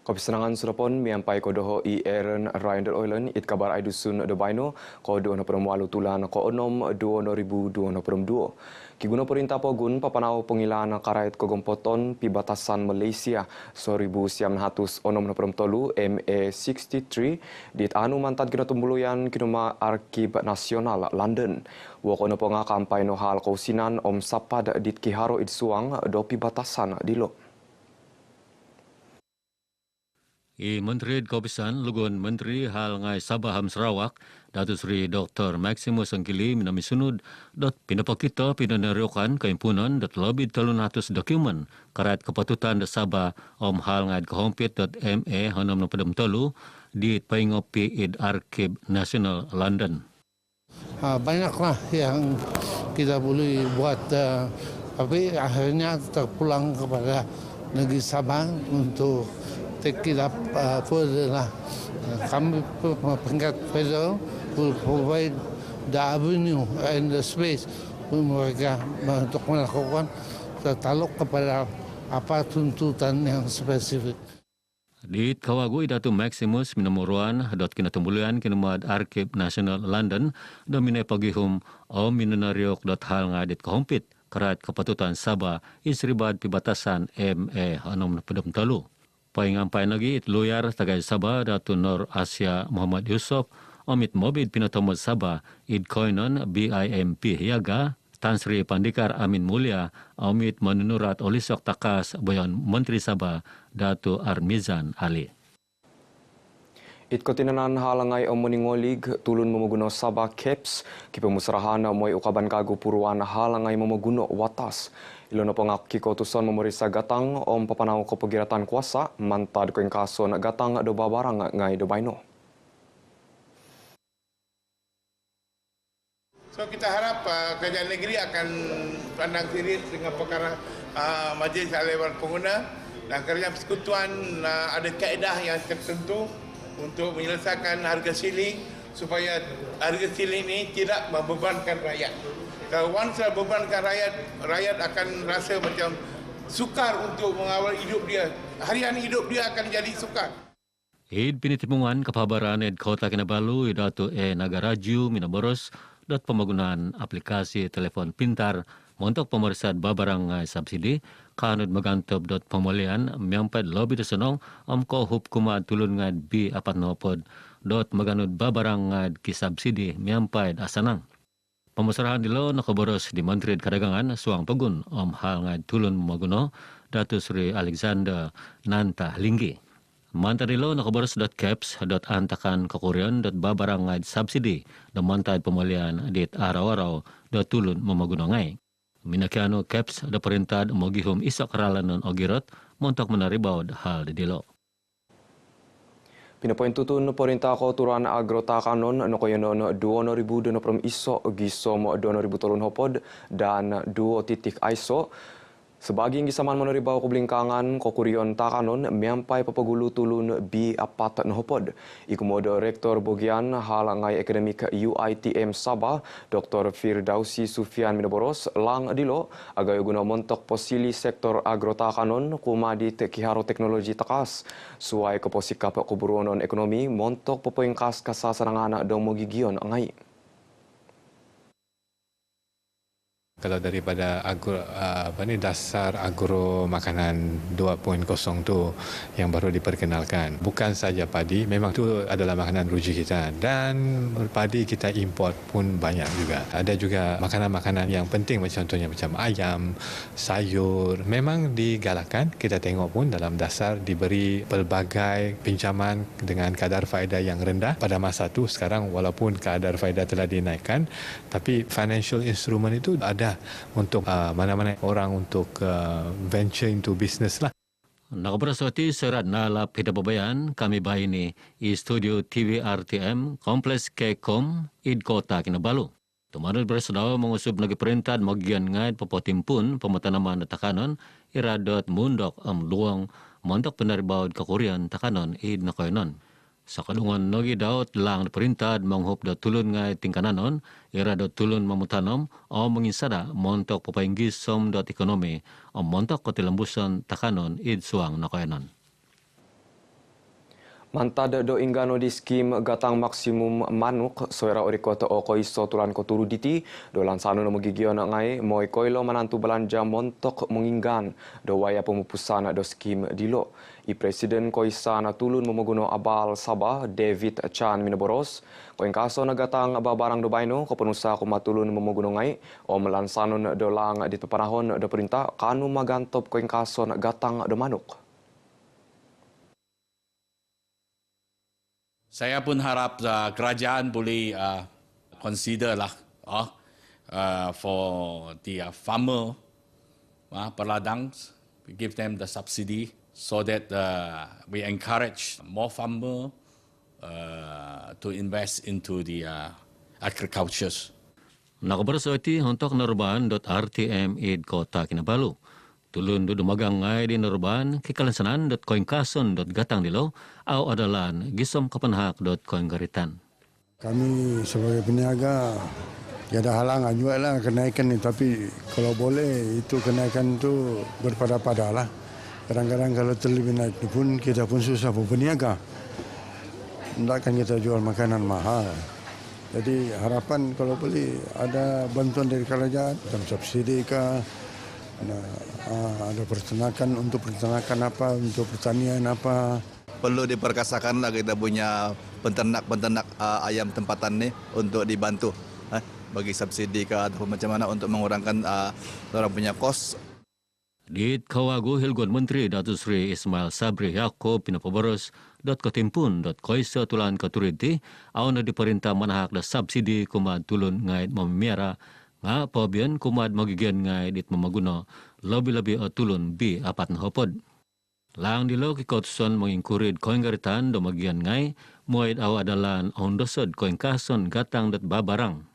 Kapisanangan sulapon miampai kodoho I Aaron Ryan Oilen it kabar ai dusun Dobaino ko 2.8 tulan ko 6 2022. Kiguna perintah pogun papanao pengilaan karait kogompoton pi batasan Malaysia 1963 MA63 dit anu mantat gina tumbuluyan kinuma Arkib Nasional London. Wako no ponga kampai no hal kausinan om sapad dit kiharo idsuang do pi batasan dilo. Menteri Kapisan Lugun Menteri Hal Ngai Sabah Ham Sarawak Datuk Seri Dr. Maximus Angkili minami sunod pinapakita pinanariokan keimpunan lebih 300 dokumen karat kepatutan da Sabah om hal ngai kehompit.ma hanam padam tolu di pengopi id Arkib Nasional London. Banyaklah yang kita boleh buat, tapi akhirnya terpulang kepada negeri Sabah untuk take it up further lah. Kami peringkat federal will provide the avenue and the space mereka untuk melakukan tertaluk kepada apa tuntutan yang spesifik. Di Kawagu Datuk Maximus minamuruan dot kina tumbulian kinumad Arkib Nasional London domine pagihum o minunariok dot hal ngadit kahompit karat kepatutan Sabah isribad pibatasan MA hanom pedem telu. Paingampai lagi luyar tagai Sabah Datuk Nur Asia Muhammad Yusof omit mobid pinatomod Sabah id koinon BIMP Hiaga Tan Sri Pandikar Amin Mulia omit menunurat olisok takas bayan Menteri Sabah Datuk Armizan Ali. It kotinanan halangai o moningolig tulun mamaguno Sabah Caps kipemusrahan moy ukaban kagu puruan halangai mamaguno watas. Ilono pangak kikotuson memorisa gatang om papanao ko pagiratan kuasa mantad ko yung kaso na gatang do babarang ngay Dobaino. So kita harap kerajaan negeri akan pandang serius dengan perkara majlis hal-ehwal pengguna dan kerajaan persekutuan ada kaedah yang tertentu untuk menyelesaikan harga siling supaya harga siling ini tidak membebankan rakyat. Kalau once bebankan rakyat, rakyat akan rasa macam sukar untuk mengawal hidup dia. Hari-hari hidup dia akan jadi sukar. Id pinitimungan kapabaran ed Kota Kinabalu Datuk Nagaraju Minaboros dot pembangunan aplikasi telefon pintar untuk pemeriksaan babarang subsidi kanut magantop dot pemulihan miampad lobby desenong ko hup kumad tulun ngad bi apat nopod dot maganut babarang ngad ki subsidi miampad asanang. Pemusrahan dilo nakaboros di Menteri Kadagangan suang pegun om hal ngad tulun maguno Datuk Seri Alexander Nanta Linggi. Mantad dilo nakaboros.caps.antakan kakurian babarang ngad subsidi dan mantad pemulihan dit araw-araw tulun mamaguno ngay. Minakiano caps da perintah mogihum isak ralanon ogirot montok menaribaw hal di dilo. Pinapointutun perintah ko turan agrotakanon ano kayo noon 2,000 from iso gisom 2,000 tolon hopod dan 2 titik iso. Sebaging gisaman menaribaw ko blingkangan ko kuryon takanon miampay papagulu tulun B4 na hopod. Ikumodo Rektor Bogian halangay akademik UITM Sabah Dr. Firdausi Sufian Minaboros lang dilo agay guna montok posili sektor agrotakanon kumadit kiharo teknologi takas. Suway ko posikap kuburonon ekonomi montok popoingkas kasasanangana daw mogigion angay. Kalau daripada dasar agro makanan 2.0 tu yang baru diperkenalkan, bukan saja padi, memang itu adalah makanan ruji kita dan padi kita import pun banyak juga. Ada juga makanan-makanan yang penting contohnya macam ayam, sayur, memang digalakkan. Kita tengok pun dalam dasar diberi pelbagai pinjaman dengan kadar faedah yang rendah pada masa tu. Sekarang walaupun kadar faedah telah dinaikkan, tapi financial instrument itu ada untuk mana-mana orang untuk venture into business lah. Nakabaraswati serat nalap hidapabayan kami bahini i studio TV RTM Kompleks Kekom id Kota Kinabalu. Tumanod bersedaw mengusub lagi perintah magian ngait popotimpun pematanaman takanon iradot mundok luang montok penaribaud kakurian takanon id nakoynon. Sa kadungan nogi daot lang perintah manghup da tulun ngay tingkananon, ira da tulun mamutanom o manginsada montok papainggis som dot ekonomi o montok kotilambusan takanon id suang nakoyanon. Mantad do ingano di skim gatang maksimum manuk soera orikota o koiso tulan ko turu diti do lansano no magigion ngai moi koilo manantu belanja montok menginggan do waya pemupusan do skim dilo. I Presiden Koisa na tulun memeguno abal Sabah David Chan Minaboros koing kaso na gatang babarang do baino ko penusa ko matulun memeguno ngai o melansanon do lang di pepanahon do perintah kanu magantop koing kaso na gatang do manuk. Saya pun harap kerajaan boleh consider lah for the farmer peladang, we give them the subsidy so that we encourage more farmer to invest into the agriculture. Nakabarasoti untuk Norban.rtm id Kota Kinabalu. Tulun do dumagang ngay di Norban kikalansanan.koingkason.gatang dilo au adalan gisom kapanhak.koinggaritan. Kami sebagai peniaga ada halangan juga lah kenaikan ni, tapi kalau boleh itu kenaikan tu berpada-pada lah. Kadang-kadang kalau terlebih naik pun kita pun susah pun peniaga. Tidakkan kita jual makanan mahal. Jadi harapan kalau boleh ada bantuan dari kerajaan, macam subsidi kah, ada peternakan untuk peternakan apa, untuk pertanian apa. Perlu diperkasakanlah kita punya penternak-penternak ayam tempatan ni untuk dibantu bagi subsidi ke atau macam mana untuk mengurangkan orang punya kos. Di Kawagu Hilgon Menteri Datuk Seri Ismail Sabri Yaakob Pinapaboros.kotimpun.koisa tulan katuriti awan na diperintah manahak da subsidi kumad tulun ngait mamimiara nga pabian kumad magigian ngay dit mamaguno labi-labi o tulun bi apat na hopod. Lang dilo kikotuson mengingkurid koinggaritan do magian ngay muaid aw adalan ondosod koingkason gatang dat babarang.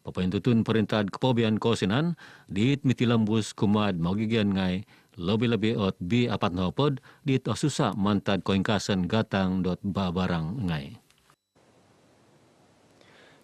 Papaintutun perintah kepobian kosinan dit mitilambus kumad magigian ngay labi-labi ot bi apat na hopod dit osusa mantad koingkason gatang dot babarang ngay.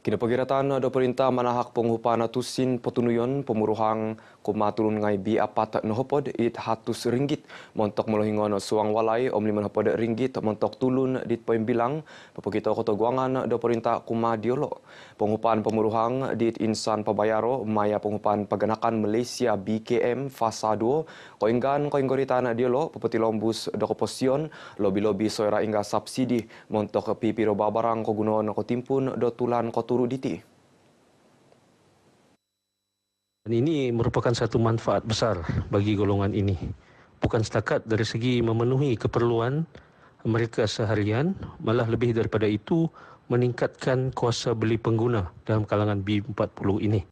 Kinapagiratan do perintah manahak penghupan tusin potunuyon pemuruhang kumatulun ngai bi apat nohopod it RM100 montok melohingon suang walai om 5 ringgit montok tulun dit poin bilang papagita kota guangan do perintah kuma diolo penghupan pemuruhang dit insan pabayaro maya penghupan paganakan Malaysia BKM fasa 2 koinggan koinggoritan diolo papati lombus do koposion lobi-lobi soera ingga subsidi montok pipiro babarang kogunon kotimpun do tulan koturu diti. Dan ini merupakan satu manfaat besar bagi golongan ini. Bukan setakat dari segi memenuhi keperluan mereka seharian, malah lebih daripada itu meningkatkan kuasa beli pengguna dalam kalangan B40 ini.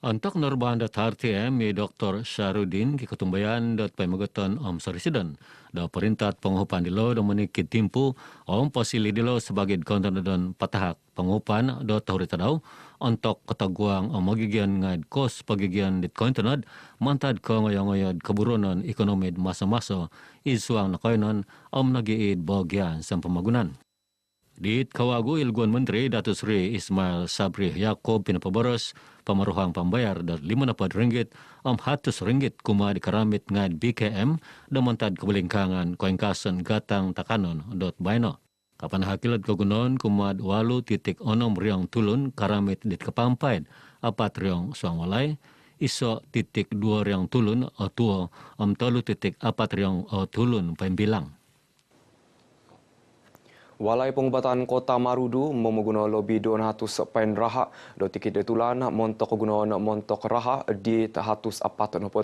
Untuk Norban.rtm, Dr. Syarudin kiketumbayan pemagoton om Sarisiden da perintah penghupan dilo do menikit timpu om posili dilo sebagai konten dan patahak penghupan do tahurita daw untuk ketaguang om magigian ngad kos pagigian dit kontenad mantad ko ngoyong keburunan ekonomi masa-masa isuang nakoynon om nagiid bagian sa pemagunan. Di Kawagu Ilguan Menteri Datuk Seri Ismail Sabri Yaakob Pinapaboros pemaruhang pembayar dari RM50 om RM100 kuma dikaramit ngad BKM damantad kebelingkangan koingkasan gatang takanon dot baino. Kapan hakilat kogunon kumad 8.6 riong tulun karamit dit kepampaid 4 riong suang walai iso titik 2 riong tulun o tuo om 3.4 riong o tulun pembilang. Walai pengubatan Kota Marudu memeguna lobi 200 pen raha do tikit detulan montok gunaon montok raha di 140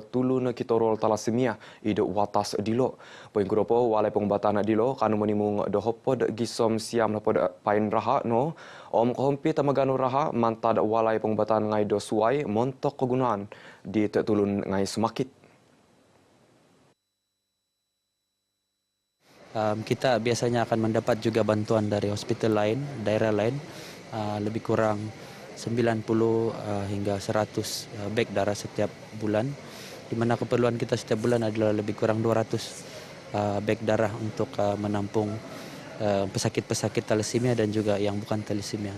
tulun kitorol talasemia ido watas dilo. Poin grupo walai pengubatan dilo kanu menimung do hopod gisom siam hopod pen raha no om kohompi tamagano raha mantad walai pengubatan ngai do suai montok kegunaan di tulun ngai semakit. Kita biasanya akan mendapat juga bantuan dari hospital lain, daerah lain, lebih kurang 90 hingga 100 beg darah setiap bulan, di mana keperluan kita setiap bulan adalah lebih kurang 200 beg darah untuk menampung pesakit-pesakit thalassemia dan juga yang bukan thalassemia.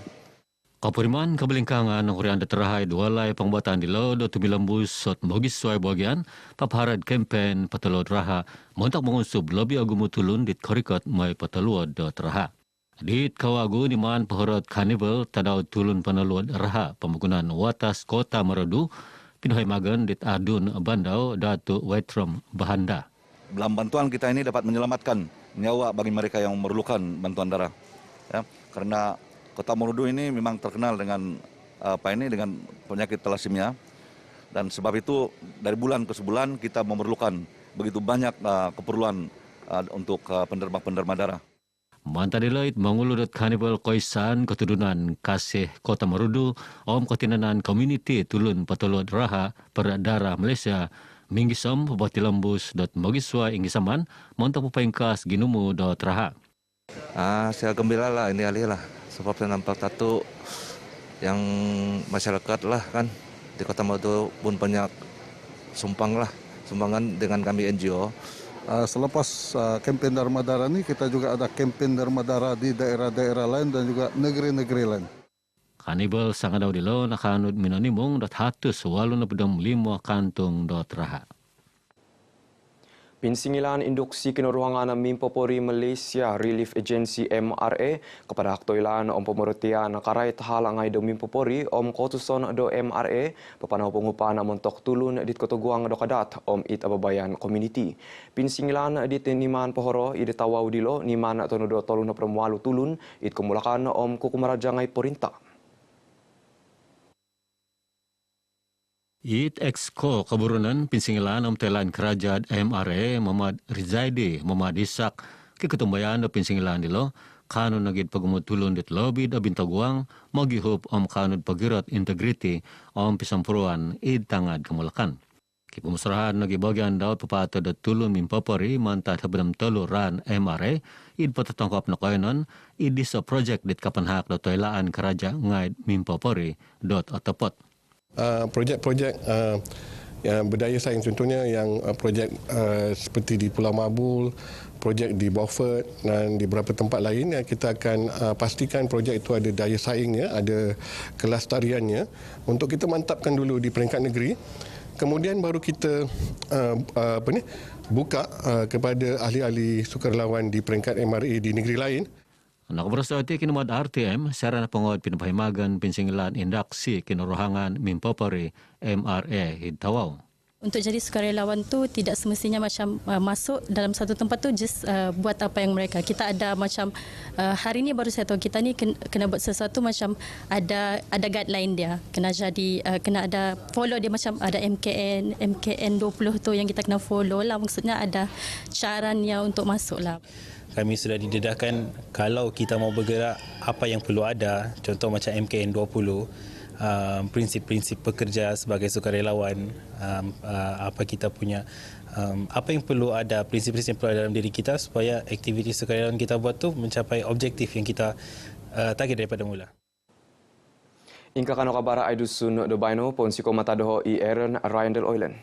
Kapuriman kebelinkangan ng Korean Daterahay dualay pangbuatan di lo do tumilambus sot mogisway bagian paparad campaign patulod raha montak mengusub lobby agumutulun dit korikot may patulod do teraha. Dit kawagu ni man pahorot carnival tadaw tulun panaluod raha pembangunan watas kota Marudu pinuhay magan dit adun bandau Datu Waitram Bahanda. Dalam bantuan kita ini dapat menyelamatkan nyawa bagi mereka yang memerlukan bantuan darah. Ya, karena Kota Marudu ini memang terkenal dengan dengan penyakit thalassemia, dan sebab itu dari bulan ke sebulan kita memerlukan begitu banyak keperluan untuk penderma darah. Mantadiloit manguludot Carnival Koisan keturunan kasih Kota Marudu om kotinanan community tulun patulod raha perdara Malaysia minggisom botilambus dot mogiswa inggisaman montak pupengkas ginumu dot raha. Saya gembira lah ini alih lah. Sebab saya nampak satu yang masyarakat lah kan di Kota Marudu pun banyak sumbangan dengan kami NGO. Selepas kempen Dharma Dara ini kita juga ada kempen Dharma Dara di daerah-daerah lain dan juga negeri-negeri lain. Kanibal sangadaw dilo nakanud minanimong dot hatus walon na pedam 5 kantung dot raha. Pinsingilan induksi kinuruhangan ng Mimpopori Malaysia Relief Agency MRA kepada aktoilan om pemurutian karay tahalang ay do Mimpopori om kotuson do MRA papanaw pengupahan montok tulun dit kotoguang do kadat om it ababayan community. Pinsingilan dit niman pohoro idetawaw dilo niman tonudo tolun na permualu tulun it kumulakan om kukumarajang ay porinta. It exco keburunan pinsingilan om telan kerajaan MRA Muhammad Rizaidi Muhammad Isak ke ketumbayan do pinsingilan dilo kanun nagid pagumutulon dit lobby da bintaguang magihup om kanun pagirat integrity om pisampuruan id tangad kemulakan. Kipumusrahan nagibagian daw papato da tulun Mimpopori mantat habdam tuluran MRA id patatangkap na kayanon id sa project dit kapanhak do toilaan kerajaan ngaid Mimpopori dot otopot. Projek-projek yang berdaya saing contohnya yang projek seperti di Pulau Mabul, projek di Beaufort dan di beberapa tempat lain yang kita akan pastikan projek itu ada daya saingnya, ada kelestariannya untuk kita mantapkan dulu di peringkat negeri. Kemudian baru kita buka kepada ahli-ahli sukarelawan di peringkat MRA di negeri lain. Nakabrastati kinumad RTM, sarana pangod pinapahimagan pinsingilan indaksi kinuruhangan Mimpopori MRA Hidtawaw. Untuk jadi sukarelawan tu tidak semestinya macam masuk dalam satu tempat tu just buat apa yang mereka. Kita ada macam hari ni baru saya tahu kita ni kena buat sesuatu macam ada guideline dia. Kena jadi kena ada follow dia macam ada MKN 20 tu yang kita kena follow lah. Maksudnya ada caranya untuk masuk lah. Kami sudah didedahkan kalau kita mau bergerak apa yang perlu ada, contoh macam MKN 20, prinsip-prinsip pekerja sebagai sukarelawan, apa kita punya, apa yang perlu ada, prinsip-prinsip yang perlu ada dalam diri kita supaya aktiviti sukarelawan kita buat tu mencapai objektif yang kita target daripada mula. Ingka kano kabara ay dusun do baino pon si komata doho i Aaron Ryan del Oilen.